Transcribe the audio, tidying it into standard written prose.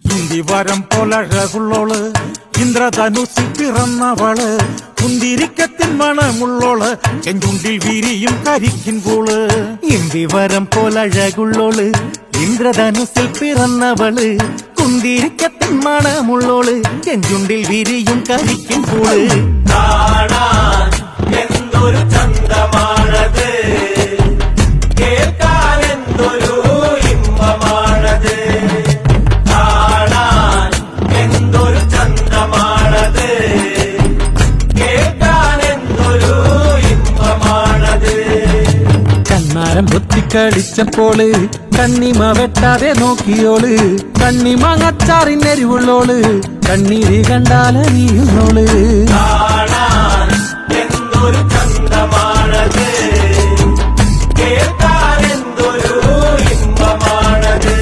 ഇന്ദിവരം പോലഴകുള്ളോള് ഇന്ദ്രധനുസിൽ പിറന്നവള് കുന്തിരിക്കത്തിൻ മണമുള്ളോള് ചെഞ്ചുണ്ടിൽ വിരിയും കരിക്കിൻ പൂള്. ഇന്ദിവരം പോലഴകുള്ളോള് ഇന്ദ്രധനുസിൽ പിറന്നവള് കുന്തിരിക്കത്തിൻ മണമുള്ളോള് ചെഞ്ചുണ്ടിൽ വിരിയും കരിക്കിൻ പൂള്. എന്തൊരു ചന്തമാണത്, കേൾക്കാൻ എന്തൊരു ഇമ്പമാണത്. കാണാൻ എന്തൊരു ചന്തമാണത്, കേൾക്കാൻ എന്തൊരു ഇമ്പമാണത്. കണ്ണാരം പൊത്തിക്കളിച്ചപ്പോള് കണ്ണിമ വെട്ടാതെ നോക്കിയോള് കണ്ണിമാങ്ങച്ചാറിനെരിവുള്ളോള് കണ്ണീര് കണ്ടാലറിയുന്നോള്. കാണാൻ എന്തൊരു ചന്തമാണത്, കേൾക്കാൻ എന്തൊരു ഇമ്പമാണത്.